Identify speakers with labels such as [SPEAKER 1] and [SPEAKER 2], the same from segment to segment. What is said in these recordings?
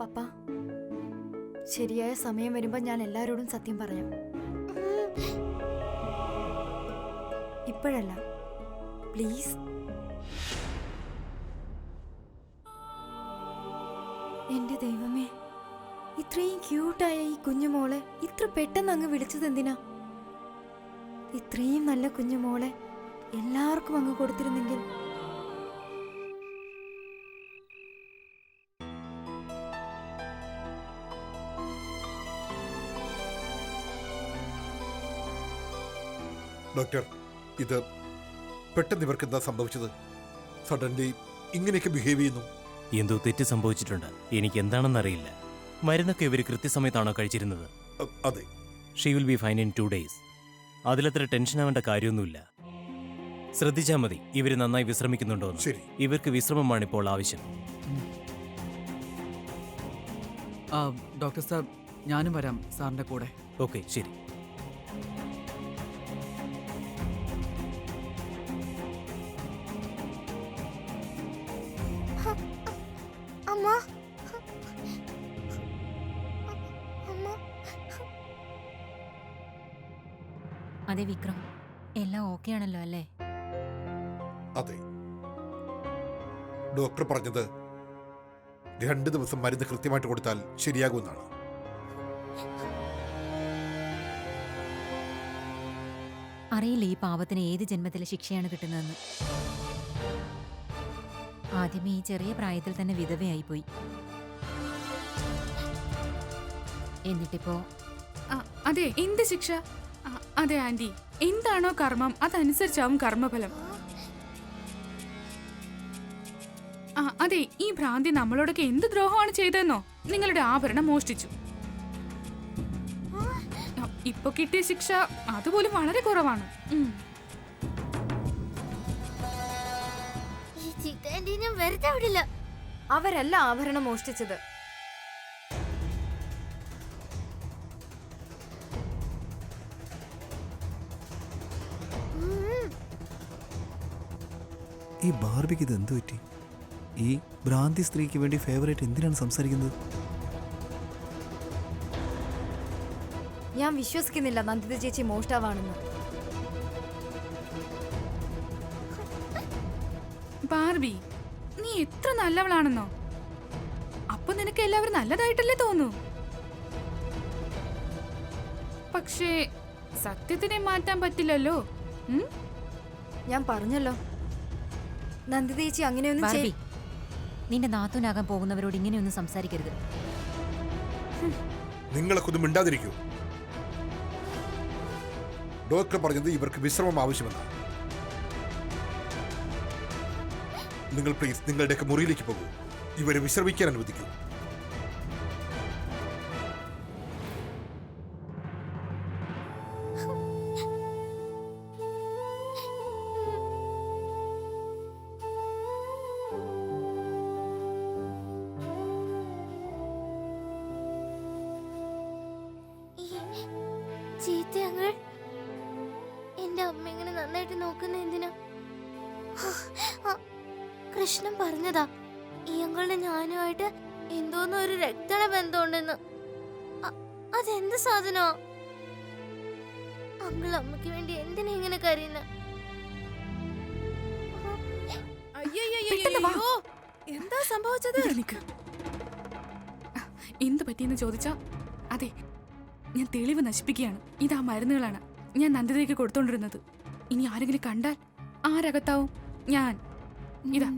[SPEAKER 1] പപ്പ, ശരിയായ സമയം വരുമ്പോൾ ഞാൻ എല്ലാവരോടും സത്യം പറയാം. ഇപ്പോഴല്ല, പ്ലീസ്. എന്റെ ദൈവമേ, ഇത്രയും ക്യൂട്ടായ ഈ കുഞ്ഞുമോളെ ഇത്ര പെട്ടെന്ന് അങ്ങ് വിളിച്ചത് എന്തിനാ? ഇത്രയും നല്ല കുഞ്ഞുമോളെ എല്ലാവർക്കും അങ്ങ് കൊടുത്തിരുന്നെങ്കിൽ.
[SPEAKER 2] ഡോക്ടർ, ഇത് പെട്ടെന്ന് ഇവർക്ക് എന്താ സംഭവിച്ചത്? സഡൻലി ഇങ്ങനെയൊക്കെ ബിഹേവ് ചെയ്യുന്നു.
[SPEAKER 3] എന്തോ തെറ്റ് സംഭവിച്ചിട്ടുണ്ട്. എനിക്ക് എന്താണെന്നറിയില്ല. മരുന്നൊക്കെ ഇവർ കൃത്യസമയത്താണോ കഴിച്ചിരുന്നത്?
[SPEAKER 2] അതെ.
[SPEAKER 3] She will be fine in 2 days. അതിലത്ര ടെൻഷൻ ആവേണ്ട കാര്യമൊന്നുമില്ല. ശ്രദ്ധിച്ചാൽ മതി ഇവർ നന്നായി വിശ്രമിക്കുന്നുണ്ടോ.
[SPEAKER 2] ശരി.
[SPEAKER 3] ഇവർക്ക് വിശ്രമമാണ് ഇപ്പോൾ ആവശ്യം.
[SPEAKER 4] ഡോക്ടർ സാർ, ഞാനും വരാം സാറിന്റെ കൂടെ.
[SPEAKER 3] ഓക്കെ, ശരി.
[SPEAKER 5] അതെ വിക്രം, എല്ലാം ഓക്കെ ആണല്ലോ അല്ലേ?
[SPEAKER 2] അതെ. ഡോക്ടർ പറഞ്ഞത് 2 ദിവസം മരുന്ന് കൃത്യമായിട്ട് കൊടുത്താൽ ശരിയാകുമെന്നാണ്.
[SPEAKER 5] അറിയില്ല ഈ പാവത്തിന് ഏത് ജന്മത്തിലെ ശിക്ഷയാണ് കിട്ടുന്നതെന്ന്. ആദ്യമേ ഈ ചെറിയ പ്രായത്തിൽ തന്നെ വിധവയായിപ്പോയി. എന്നിട്ടിപ്പോ
[SPEAKER 6] അതെ, എന്ത് ശിക്ഷ? അതെ ആന്റി, എന്താണോ കർമ്മം അതനുസരിച്ചാവും കർമ്മഫലം. അതെ, ഈ ഭ്രാന്തി നമ്മളോടൊക്കെ എന്ത് ദ്രോഹമാണ് ചെയ്തതെന്നോ? നിങ്ങളുടെ ആഭരണം മോഷ്ടിച്ചു. ഇപ്പൊ കിട്ടിയ ശിക്ഷ അതുപോലും വളരെ കുറവാണ്.
[SPEAKER 1] അവരല്ല ആഭരണം മോഷ്ടിച്ചത്.
[SPEAKER 7] ഈ ബാർബിക്ക് ഇത് എന്ത് പറ്റി? ഈ ഭ്രാന്തി സ്ത്രീക്ക് വേണ്ടി ഫേവറേറ്റ് എന്തിനാണ് സംസാരിക്കുന്നത്?
[SPEAKER 1] ഞാൻ വിശ്വസിക്കുന്നില്ല നന്ദിത ചേച്ചി മോഷ്ടാവാണെന്ന്.
[SPEAKER 6] ബാർബി, നീ എത്ര നല്ലവളാണെന്നോ? അപ്പൊ നിനക്ക് എല്ലാവരും നല്ലതായിട്ടല്ലേ തോന്നൂ? പക്ഷേ സത്യത്തിനെ മാറ്റാൻ പറ്റില്ലല്ലോ.
[SPEAKER 1] ഞാൻ പറഞ്ഞല്ലോ, നന്ദിത ചേച്ചി അങ്ങനെയൊന്നും
[SPEAKER 5] ബാർബി, നിന്റെ നാത്തൂനാകാൻ പോകുന്നവരോട് ഇങ്ങനെയൊന്നും സംസാരിക്കരുത്.
[SPEAKER 2] നിങ്ങളൊക്കെ ഒന്നും മിണ്ടാതിരിക്കൂ. ഡോക്ടർ പറഞ്ഞത് ഇവർക്ക് വിശ്രമം ആവശ്യമെന്നാണ്. നിങ്ങൾ പ്ലീസ് നിങ്ങളുടെയൊക്കെ മുറിയിലേക്ക് പോകൂ. ഇവരെ വിശ്രമിക്കാൻ അനുവദിക്കൂ.
[SPEAKER 8] ചീത്തയങ്ങൾ, എന്റെ അമ്മ ഇങ്ങനെ നന്നായിട്ട് നോക്കുന്ന എന്തിനാ? കൃഷ്ണൻ പറഞ്ഞതാ ഈ അങ്ങളുടെ ഞാനുമായിട്ട് എന്തോന്നും ഒരു രക്തണ ബന്ധമുണ്ടെന്ന്. അതെന്ത് സാധനോ? അങ്കിൾ അമ്മയ്ക്ക് വേണ്ടി എന്തിനാ ഇങ്ങനെ കരയുന്ന?
[SPEAKER 6] എന്താ സംഭവിച്ചത്? എന്ത് പറ്റിയെന്ന് ചോദിച്ചാ, അതെ, ഞാൻ തെളിവ് നശിപ്പിക്കുകയാണ്. ഇതാ മരുന്നുകളാണ് ഞാൻ നന്ദിതയ്ക്ക് കൊടുത്തോണ്ടിരുന്നത്. ഇനി ആരെങ്കിലും കണ്ടാൽ ആരകത്താവും? ഞാൻ. ഇതാ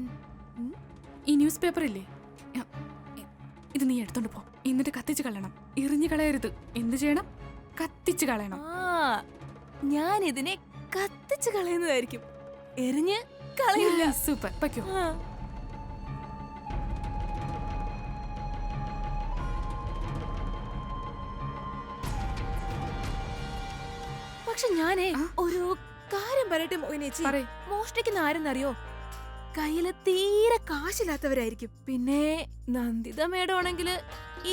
[SPEAKER 6] ഈ ന്യൂസ് പേപ്പർ ഇല്ലേ, ഇത് നീ എടുത്തോണ്ട് പോ. എന്നിട്ട് കത്തിച്ചു കളയണം. എറിഞ്ഞു കളയരുത്. എന്ത് ചെയ്യണം? കത്തിച്ചു കളയണം.
[SPEAKER 9] ഞാൻ ഇതിനെ കത്തിച്ചു കളയുന്നതായിരിക്കും, എറിഞ്ഞ് കളയില്ല.
[SPEAKER 6] സൂപ്പർ, പറ്റോ?
[SPEAKER 9] പക്ഷെ ഞാനേ ഒരു കാര്യം പറയട്ടെ മോഹിനേച്ചി, മോഷ്ടിക്കുന്ന ആരെന്നറിയോ? കയ്യില് തീരെ കാശില്ലാത്തവരായിരിക്കും. പിന്നെ നന്ദിത മേഡമാണെങ്കില്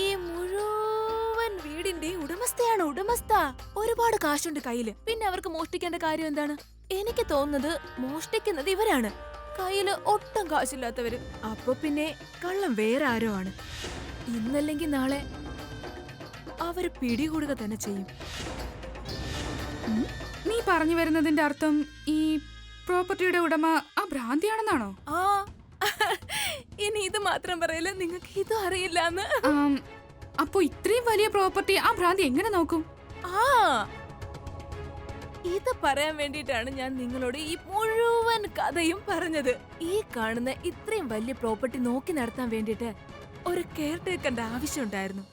[SPEAKER 9] ഈ മുഴുവൻ വീടിന്റെ ഉടമസ്ഥയാണ്. ഉടമസ്ഥ ഒരുപാട് കാശുണ്ട് കയ്യില്. പിന്നെ അവർക്ക് മോഷ്ടിക്കേണ്ട കാര്യം എന്താണ്? എനിക്ക് തോന്നുന്നത് മോഷ്ടിക്കുന്നത് ഇവരാണ്, കയ്യില് ഒട്ടും കാശില്ലാത്തവര്. അപ്പൊ പിന്നെ കള്ളം വേറെ ആരോ ആണ്. ഇന്നല്ലെങ്കിൽ നാളെ അവര് പിടികൂടുക തന്നെ ചെയ്യും.
[SPEAKER 6] നീ പറഞ്ഞു വരുന്നതിന്റെ അർത്ഥം ഈ പ്രോപ്പർട്ടിയുടെ ഉടമ ആ ഭ്രാന്തിയാണെന്നാണോ?
[SPEAKER 9] ആ ഇനി ഇത് മാത്രം പറയല്ല, നിങ്ങൾക്ക് ഇതും അറിയില്ലാന്ന്.
[SPEAKER 6] അപ്പൊ ഇത്രയും വലിയ പ്രോപ്പർട്ടി ആ ഭ്രാന്തി എങ്ങനെ നോക്കും?
[SPEAKER 9] ആ ഇത് പറയാൻ വേണ്ടിയിട്ടാണ് ഞാൻ നിങ്ങളോട് ഈ മുഴുവൻ കഥയും പറഞ്ഞത്. ഈ കാണുന്ന ഇത്രയും വലിയ പ്രോപ്പർട്ടി നോക്കി നടത്താൻ വേണ്ടിയിട്ട് ഒരു കെയർ ടേക്കറിന്റെ ആവശ്യമുണ്ടായിരുന്നു.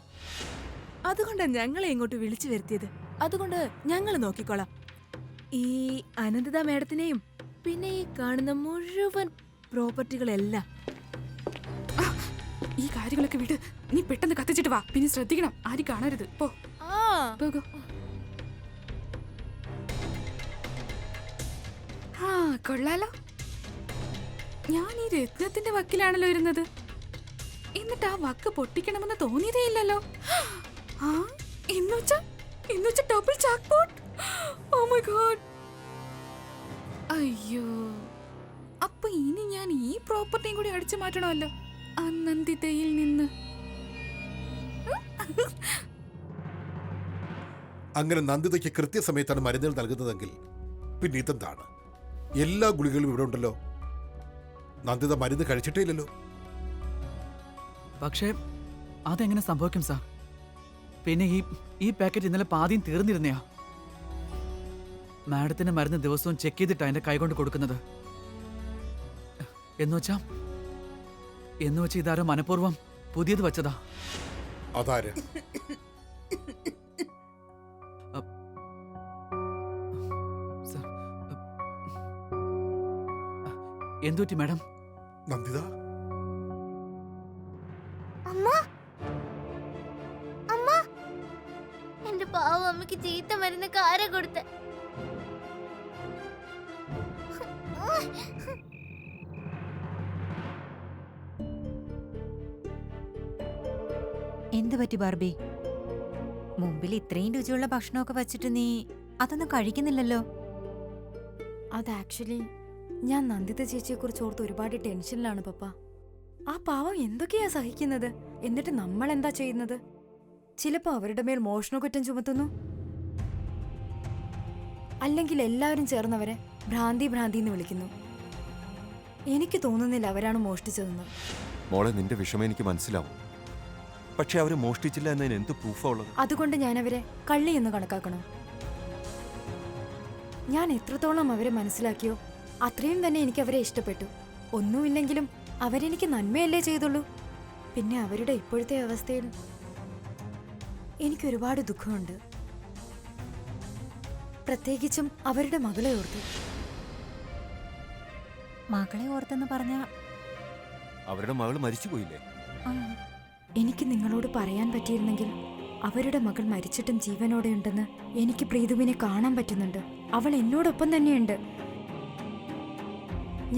[SPEAKER 9] അതുകൊണ്ടാണ് ഞങ്ങളെ ഇങ്ങോട്ട് വിളിച്ചു വരുത്തിയത്. അതുകൊണ്ട് ഞങ്ങൾ നോക്കിക്കോളാം. ഈ അനന്തിത മേഡത്തിനെയും പിന്നെ ഈ കാണുന്ന മുഴുവൻ പ്രോപ്പർട്ടികളെല്ലാം.
[SPEAKER 6] ഈ കാര്യങ്ങളൊക്കെ വിട്, നീ പെട്ടെന്ന് കത്തിച്ചിട്ട് വാ. പിന്നെ ശ്രദ്ധിക്കണം, ആരും കാണരുത്. പോ പോകൂ. ആ കൊള്ളാലോ. ഞാൻ ഈ രത്നത്തിന്റെ വക്കിലാണല്ലോ ഇരുന്നത്. എന്നിട്ട് ആ വക്ക് പൊട്ടിക്കണമെന്ന് തോന്നിയതേ ഇല്ലല്ലോ. ആ ഇന്നുവെച്ച double jackpot. Oh my god. അയ്യോ, അപ്പൊ ഇനി ഞാൻ ഈ പ്രോപ്പർട്ടിയും കൂടി അടിച്ചു മാറ്റണമല്ലോ അനന്തിതയിൽ നിന്ന്.
[SPEAKER 2] അങ്ങനെ നന്ദിതയ്ക്ക് കൃത്യസമയത്താണ് മരുന്നുകൾ നൽകുന്നതെങ്കിൽ പിന്നെ ഇതെന്താണ്? എല്ലാ ഗുളികളും ഇവിടെ ഉണ്ടല്ലോ. നന്ദിത മരുന്ന് കഴിച്ചിട്ടേ ഇല്ലല്ലോ.
[SPEAKER 4] പക്ഷേ അതെങ്ങനെ സംഭവിക്കും സാർ? പിന്നെ ഈ പാക്കറ്റ് ഇന്നലെ പാതിയും തീർന്നിരുന്നയാ. മാഡത്തിന്റെ മരുന്ന് ദിവസവും ചെക്ക് ചെയ്തിട്ടാ എന്റെ കൈകൊണ്ട് കൊടുക്കുന്നത്. എന്നുവെച്ചാ ഇതാരോ മനഃപൂർവ്വം പുതിയത് വെച്ചതാ.
[SPEAKER 2] അതാര്?
[SPEAKER 4] സാർ, എന്തുപറ്റി മാഡം?
[SPEAKER 2] നന്ദിത,
[SPEAKER 8] അമ്മ അമ്മ എന്റെ പാവ അമ്മക്ക് ചീത്ത മരുന്ന് കാര കൊടുത്ത.
[SPEAKER 5] എന്തു പറ്റി ബാർബി? മുമ്പിൽ ഇത്രയും രുചിയുള്ള ഭക്ഷണമൊക്കെ വെച്ചിട്ട് നീ അതൊന്നും കഴിക്കുന്നില്ലല്ലോ.
[SPEAKER 1] അത് ആക്ച്വലി ഞാൻ നന്ദിത ചേച്ചിയെ കുറിച്ച് ഓർത്ത് ഒരുപാട് ടെൻഷനിലാണ് പപ്പ. ആ പാവം എന്തൊക്കെയാ സഹിക്കുന്നത്. എന്നിട്ട് നമ്മൾ എന്താ ചെയ്യുന്നത്? ചിലപ്പോ അവരുടെ മേൽ മോഷണക്കുറ്റം ചുമത്തുന്നു, അല്ലെങ്കിൽ എല്ലാവരും ചേർന്നവരെ ഭ്രാന്തി എന്ന് വിളിക്കുന്നു. എനിക്ക് തോന്നുന്നില്ല അവരാണ് മോഷ്ടിച്ചതെന്ന്.
[SPEAKER 10] മോളെ, നിന്റെ വിഷമം എനിക്ക് മനസ്സിലാവും. പക്ഷെ അവര് മോഷ്ടിച്ചില്ല എന്നതിന് എന്ത് പ്രൂഫാ ഉള്ളത്?
[SPEAKER 1] അതുകൊണ്ട് ഞാൻ അവരെ കള്ളി എന്ന് കണക്കാക്കണം. ഞാൻ എത്രത്തോളം അവരെ മനസ്സിലാക്കിയോ അത്രയും തന്നെ എനിക്ക് അവരെ ഇഷ്ടപ്പെട്ടു. ഒന്നുമില്ലെങ്കിലും അവരെനിക്ക് നന്മയല്ലേ ചെയ്തുള്ളൂ. പിന്നെ അവരുടെ ഇപ്പോഴത്തെ അവസ്ഥയിൽ എനിക്കൊരുപാട് ദുഃഖമുണ്ട്, പ്രത്യേകിച്ചും അവരുടെ മകളെ ഓർത്ത്.
[SPEAKER 5] മകളെ ഓർത്തെന്ന് പറഞ്ഞ
[SPEAKER 10] അവരുടെ മകള് മരിച്ചുപോയില്ലേ?
[SPEAKER 1] എനിക്ക് നിങ്ങളോട് പറയാൻ പറ്റിയിരുന്നെങ്കിൽ അവരുടെ മകൾ മരിച്ചിട്ടും ജീവനോടെ ഉണ്ടെന്ന് എനിക്ക് പ്രീതുവിനെ കാണാൻ പറ്റുന്നുണ്ട്. അവൾ എന്നോടൊപ്പം തന്നെയുണ്ട്.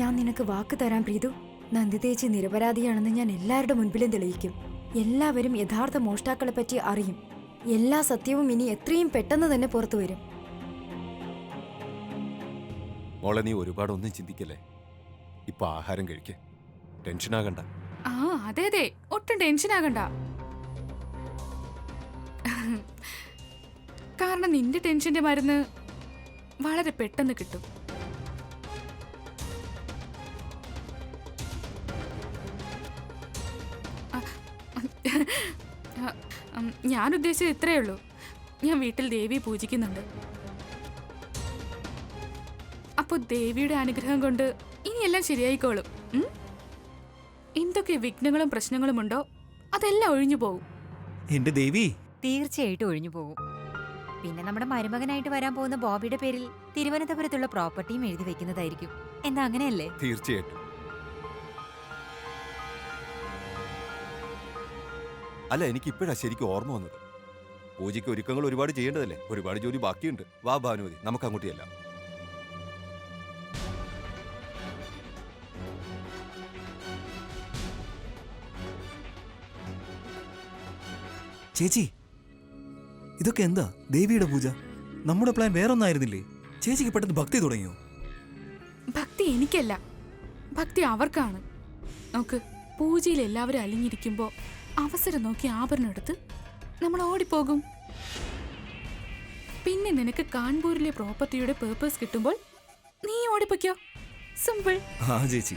[SPEAKER 1] ഞാൻ നിനക്ക് വാക്ക് തരാം പ്രീതു, നന്ദിതേച്ചി നിരപരാധിയാണെന്ന് ഞാൻ എല്ലാവരുടെ മുൻപിലും തെളിയിക്കും. എല്ലാവരും യഥാർത്ഥ മോഷ്ടാക്കളെ പറ്റി അറിയും. എല്ലാ സത്യവും ഇനി എത്രയും പെട്ടെന്ന് തന്നെ പുറത്തു വരും.
[SPEAKER 10] മോളെ, നീ ഒരുപാടൊന്നും ചിന്തിക്കല്ലേ. ഇപ്പൊ ആഹാരം കഴിക്ക്, ടെൻഷനാകണ്ട.
[SPEAKER 6] ആ അതെ അതെ, ഒട്ടും ടെൻഷൻ ആകണ്ട. കാരണം നിന്റെ ടെൻഷന്റെ മരുന്ന് വളരെ പെട്ടെന്ന് കിട്ടും. ഞാൻ ഉദ്ദേശിച്ചത് ഇത്രയേ ഉള്ളൂ. ഞാൻ വീട്ടിൽ ദേവിയെ പൂജിക്കുന്നുണ്ട്. അപ്പൊ ദേവിയുടെ അനുഗ്രഹം കൊണ്ട് ഇനിയെല്ലാം ശരിയായിക്കോളും. എന്തൊക്കെ വിഘ്നങ്ങളും പ്രശ്നങ്ങളും ഉണ്ടോ അതെല്ലാം ഒഴിഞ്ഞു പോകും.
[SPEAKER 7] എന്റെ ദേവി,
[SPEAKER 5] തീർച്ചയായിട്ടും ഒഴിഞ്ഞു പോകും. പിന്നെ നമ്മുടെ മരുമകനായിട്ട് വരാൻ പോകുന്ന ബോബിയുടെ പേരിൽ തിരുവനന്തപുരത്തുള്ള പ്രോപ്പർട്ടിയും എഴുതി വെക്കുന്നതായിരിക്കും. എന്താ അങ്ങനെയല്ലേ?
[SPEAKER 10] തീർച്ചയായിട്ടും. അല്ല, എനിക്ക് ഇപ്പോഴാ ശരിക്കും ഓർമ്മ വന്നത്. പൂജയ്ക്ക് ഒരുക്കങ്ങൾ ഒരുപാട് ചെയ്യേണ്ടതല്ലേ, ഒരുപാട് ജോലി ബാക്കിയുണ്ട്. വാ ഭാനുമതി, നമുക്ക് അങ്ങോട്ട് ചെല്ലാം.
[SPEAKER 7] ചേച്ചി, ഇതൊക്കെ എന്താ? ദേവിയുടെ പൂജ? നമ്മുടെ പ്ലാൻ വേറൊന്നായിരുന്നില്ലേ? ചേച്ചിക്ക് പെട്ടെന്ന് ഭക്തി തുടങ്ങിയോ?
[SPEAKER 6] ഭക്തി എനിക്കല്ല, ഭക്തി അവർക്കാണ്. നോക്ക്, പൂജയിൽ എല്ലാവരും അലിഞ്ഞിരിക്കുമ്പോ അവസരം നോക്കി ആഭരണം എടുത്ത് നമ്മൾ ഓടിപ്പോകും. പിന്നെ നിനക്ക് കാൺപൂരിലെ പ്രോപ്പർട്ടിയുടെ പേപ്പേഴ്സ് കിട്ടുമ്പോൾ നീ ഓടിപ്പോയ്ക്കോ. സിമ്പിൾ.
[SPEAKER 7] ആ ചേച്ചി,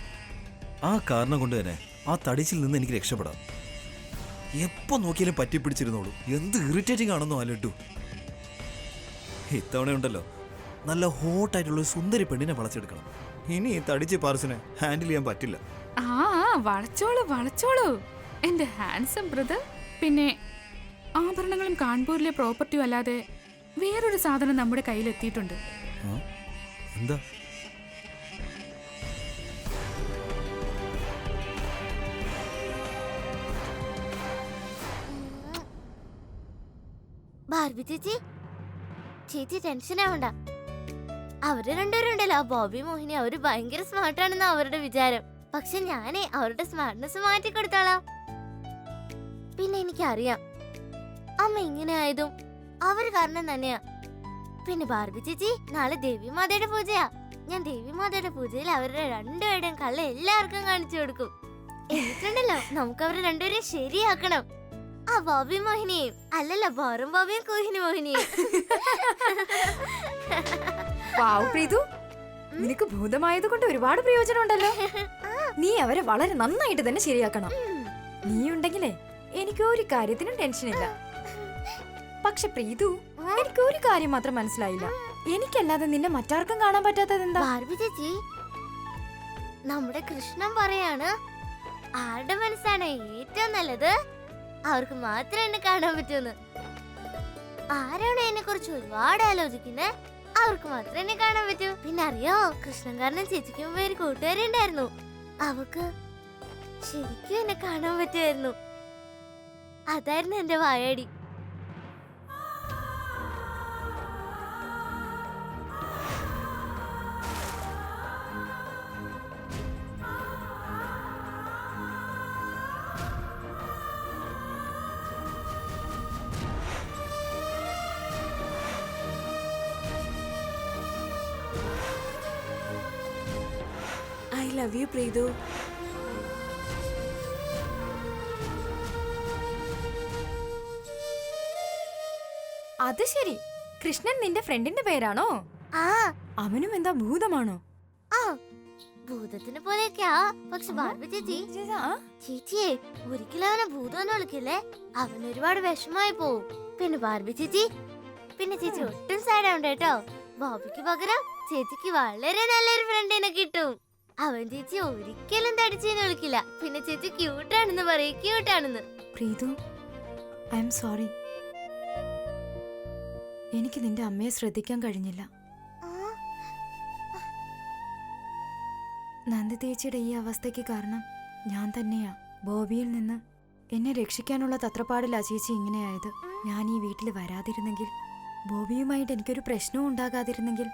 [SPEAKER 7] ആ കാരണം കൊണ്ട് തന്നെ ആ തടിച്ചിൽ നിന്ന് എനിക്ക് രക്ഷപ്പെടാം. എപ്പോ നോക്കിയാലും പറ്റിപ്പിടിച്ചിരുന്നോളൂ. എന്ത് ഇറിറ്റേറ്റിംഗ് ആണെന്നോ അല്ലട്ടു. ഇത്തവണയുണ്ടല്ലോ നല്ല ഹോട്ടായിട്ടുള്ള ഒരു സുന്ദരി പെണ്ണിനെ വളച്ചെടുക്കണം. ഇനി ഈ തടിച്ച് പാർസിനെ ഹാൻഡിൽ ചെയ്യാൻ പറ്റില്ല.
[SPEAKER 6] ആ വളച്ചോളൂ വളച്ചോളൂ എന്റെ ഹാൻസം ബ്രദർ. പിന്നെ ആഭരണങ്ങളും കാൺപൂരിലെ പ്രോപ്പർട്ടിയും അല്ലാതെ വേറൊരു സാധനം നമ്മുടെ കയ്യിലെത്തിയിട്ടുണ്ട്.
[SPEAKER 7] എന്താ?
[SPEAKER 8] ബാർബി ചേച്ചി, ചേച്ചി ടെൻഷൻ ആവണ്ട. അവര് രണ്ടുപേരുണ്ടല്ലോ, ബോബി മോഹിനി, അവര് ഭയങ്കര സ്മാർട്ടാണെന്ന് അവരുടെ വിചാരം. പക്ഷെ ഞാനേ അവരുടെ സ്മാർട്ട്നെസ് മാറ്റി കൊടുത്തോളാം. പിന്നെ എനിക്കറിയാം അമ്മ ഇങ്ങനെ ആയതും അവര് കാരണം തന്നെയാ. പിന്നെ ബാർബി ചേച്ചി, നാളെ ദേവിമാതയുടെ പൂജയാ. ഞാൻ ദേവിമാതയുടെ പൂജയിൽ അവരുടെ രണ്ടുപേരുടെയും കള്ള എല്ലാവർക്കും കാണിച്ചു കൊടുക്കും. എന്നിട്ടുണ്ടല്ലോ നമുക്ക് അവരെ രണ്ടുപേരെയും ശരിയാക്കണം. ആ ബോബി മോഹിനിയും അല്ലല്ല, ബോറും ബോബിയും കോഹിനി മോഹിനിയും.
[SPEAKER 1] വാവ് പ്രീതു, നിനക്ക് ഭൂതമായത് കൊണ്ട് ഒരുപാട് പ്രയോജനം ഉണ്ടല്ലോ. നീ അവരെ വളരെ നന്നായിട്ട് തന്നെ ശരിയാക്കണം. നീ ഉണ്ടെങ്കിലേ എനിക്ക് ഒരു കാര്യത്തിനും ടെൻഷൻ ഇല്ല. പക്ഷെ പ്രീതു, എനിക്ക് ഒരു കാര്യം മാത്രം മനസ്സിലായില്ല. എനിക്കല്ലാതെ നിന്നെ മറ്റാർക്കും കാണാൻ പറ്റാത്തത് എന്താ?
[SPEAKER 8] ബാർബി ചേച്ചി, നമ്മുടെ കൃഷ്ണൻ പറയാണ് ആരുടെ മനസ്സാണ് ഏറ്റവും നല്ലത് അവർക്ക് മാത്രം എന്നെ കാണാൻ പറ്റുമെന്ന്. ആരാണ് എന്നെ കുറിച്ച് ഒരുപാട് ആലോചിക്കുന്നത് അവർക്ക് മാത്രം എന്നെ കാണാൻ പറ്റൂ. പിന്നെ അറിയോ, കൃഷ്ണൻ കാരണം ചേച്ചിക്ക് മുമ്പ് ഒരു കൂട്ടുകാരി ഉണ്ടായിരുന്നു. അവക്ക് ശരിക്കും എന്നെ കാണാൻ പറ്റുമായിരുന്നു. അതായിരുന്നു എന്റെ വായാടി.
[SPEAKER 9] I love you, Preethu.
[SPEAKER 1] അത് ശരി, കൃഷ്ണൻ നിന്റെ ഫ്രണ്ടിന്റെ പേരാണോ?
[SPEAKER 8] ആ
[SPEAKER 1] അവനും എന്താ ഭൂതമാണോ?
[SPEAKER 8] ആ ഭൂതത്തിനെ പോലെയൊക്കെയാ. പക്ഷെ ബാർബി ചേച്ചി, ചേച്ചിയെ ഒരിക്കലും അവനെ ഭൂതം എന്ന് വിളിക്കില്ലേ, അവൻ ഒരുപാട് വിഷമായി പോവും. പിന്നെ ബാർബി ചേച്ചി, പിന്നെ ചേച്ചി ഒട്ടും സാഡ് ആവണ്ട കേട്ടോ. ബോബിക്ക് പകരം ചേച്ചിക്ക് വളരെ നല്ലൊരു ഫ്രണ്ടിനെ കിട്ടും. അവൻ ചേച്ചി ഒരിക്കലും തടിച്ചെന്ന് വിളിക്കില്ല. പിന്നെ ചേച്ചി ക്യൂട്ടാണെന്ന് പറയും, ക്യൂട്ടാണെന്ന്.
[SPEAKER 1] Preethu, I am sorry. എനിക്ക് നിന്റെ അമ്മയെ ശ്രദ്ധിക്കാൻ കഴിഞ്ഞില്ല. നന്ദി ചേച്ചിയുടെ ഈ അവസ്ഥയ്ക്ക് കാരണം ഞാൻ തന്നെയാ. ബോബിയിൽ നിന്ന് എന്നെ രക്ഷിക്കാനുള്ള തത്രപ്പാടിലാ ചേച്ചി ഇങ്ങനെയായത്. ഞാൻ ഈ വീട്ടിൽ വരാതിരുന്നെങ്കിൽ, ബോബിയുമായിട്ട് എനിക്കൊരു പ്രശ്നവും ഉണ്ടാകാതിരുന്നെങ്കിൽ,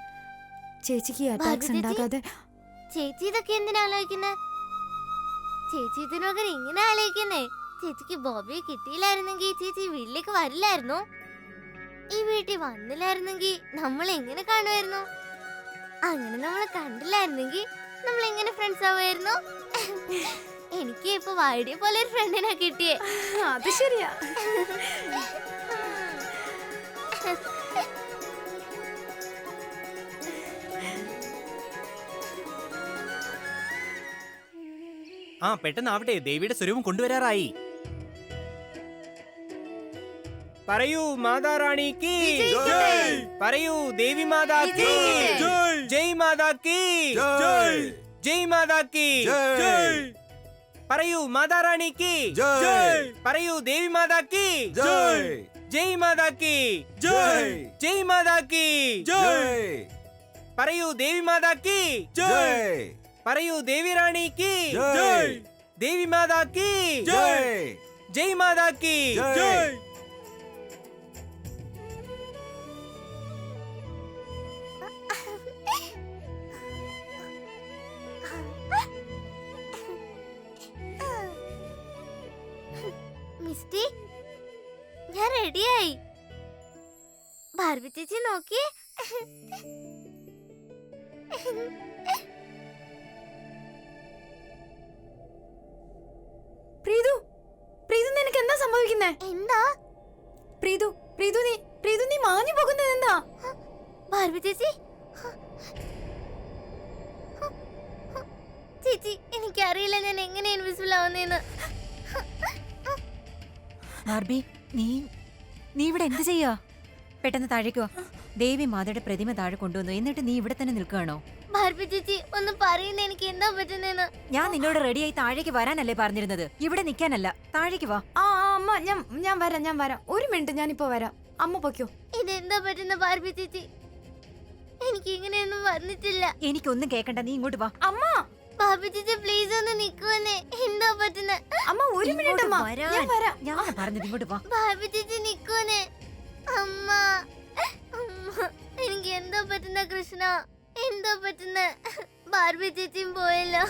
[SPEAKER 1] ചേച്ചിക്ക് അറ്റാക്സ് ഉണ്ടാകാതെ.
[SPEAKER 8] ചേച്ചി ഇതൊക്കെ എന്തിനാ ആലോചിക്കുന്നേ? ചേച്ചി ഇതിനൊക്കെ ഇങ്ങനെ ആലോചിക്കുന്നേ? ചേച്ചിക്ക് ബോബിയെ കിട്ടിയില്ലായിരുന്നെങ്കിൽ ചേച്ചി വീട്ടിലേക്ക് വരില്ലായിരുന്നു. ഈ വീട്ടിൽ വന്നില്ലായിരുന്നെങ്കിൽ നമ്മൾ എങ്ങനെ കാണുമായിരുന്നു? അങ്ങനെ നമ്മൾ കണ്ടില്ലായിരുന്നെങ്കിൽ നമ്മൾ എങ്ങനെ ഫ്രണ്ട്സ് ആവുമായിരുന്നു? എനിക്ക് ഇപ്പൊ വാടിയ പോലെ ഒരു ഫ്രണ്ടിനെ കിട്ടിയേ.
[SPEAKER 1] അത് ശരിയാ.
[SPEAKER 3] ആ പെട്ടെന്നാവട്ടെ, ദേവിയുടെ സ്വരൂപം കൊണ്ടുവരാറായി. പറയൂ മാതാറാണി കീ ജയ്. പറയൂ ദേവി മാതാ കീ ജയ്. ജയ് മാതാ കീ ജയ്. ജയ് മാതാ കീ ജയ്. പറയൂ മാതാറാണി കീ ജയ്. പറയൂ ദേവി മാതാ കീ ജയ്. ജയ് മാതാ കീ ജയ്. ജയ് മാതാ കീ ജയ്. പറയൂ ദേവി മാതാ കീ ജയ്. പറയൂ ദേവി റാണി കീ ജയ്. ദേവി മാതാ കീ ജയ്. ജയ് മാതാ കീ ജയ്.
[SPEAKER 8] മിസ്റ്റി, ഞാൻ റെഡിയായി. ബാർബി ചേച്ചി നോക്കിയേ.
[SPEAKER 1] പ്രീതു, പ്രീതു നിനക്ക് സംഭവിക്കുന്നേ?
[SPEAKER 8] എന്താ
[SPEAKER 1] പ്രീതു പ്രീതു നീ മാഞ്ഞു പോകുന്നത് എന്താ?
[SPEAKER 8] ബാർബി ചേച്ചി? ചേച്ചി എനിക്കറിയില്ല ഞാൻ എങ്ങനെ ഇൻവിസിബിൾ ആവുന്നേന്ന്.
[SPEAKER 5] ബാർബി നീ ഇവിടെ എന്ത് ചെയ്യാ? പെട്ടെന്ന് താഴേക്ക് വാ. ദേവി മാതയുടെ പ്രതിമ താഴെ കൊണ്ടുവന്നു. എന്നിട്ട് നീ ഇവിടെ തന്നെ നിൽക്കുകയാണോ?
[SPEAKER 8] ബാർബി ചേച്ചി ഒന്ന് പറയുന്ന എനിക്ക് എന്താ പറ്റുന്നേന്ന്.
[SPEAKER 5] ഞാൻ നിന്നോട് റെഡിയായി താഴേക്ക് വരാനല്ലേ പറഞ്ഞിരുന്നത്, ഇവിടെ നിൽക്കാനല്ല. താഴേക്ക് വാ.
[SPEAKER 1] ആ അമ്മ ഞാൻ വരാം. ഒരു മിനിറ്റ്, ഞാനിപ്പോ വരാം. അമ്മ പൊയ്ക്കോ.
[SPEAKER 8] ഇതെന്താ പറ്റുന്ന ബാർബി ചേച്ചി? എനിക്ക് ഇങ്ങനെയൊന്നും വന്നിട്ടില്ല.
[SPEAKER 5] എനിക്കൊന്നും കേക്കണ്ട, നീ ഇങ്ങോട്ട് വാ.
[SPEAKER 1] അമ്മ
[SPEAKER 8] ബാർബി ചേച്ചി പ്ലീസ് ഒന്ന് നിക്കുവന്നേ. എന്താ പറ്റുന്ന?
[SPEAKER 1] അമ്മ ഒരു മിനിറ്റ് അമ്മ, ഞാൻ വരാം.
[SPEAKER 5] ഞാൻ പറഞ്ഞത് ഇങ്ങോട്ട് വാ.
[SPEAKER 8] ബാർബി ചേച്ചി നിക്കുവന്നേ. അമ്മ എനിക്ക് എന്താ പറ്റുന്ന കൃഷ്ണ? എന്താ പറ്റുന്ന? ബാർബി ചേച്ചിയും പോയല്ലോ.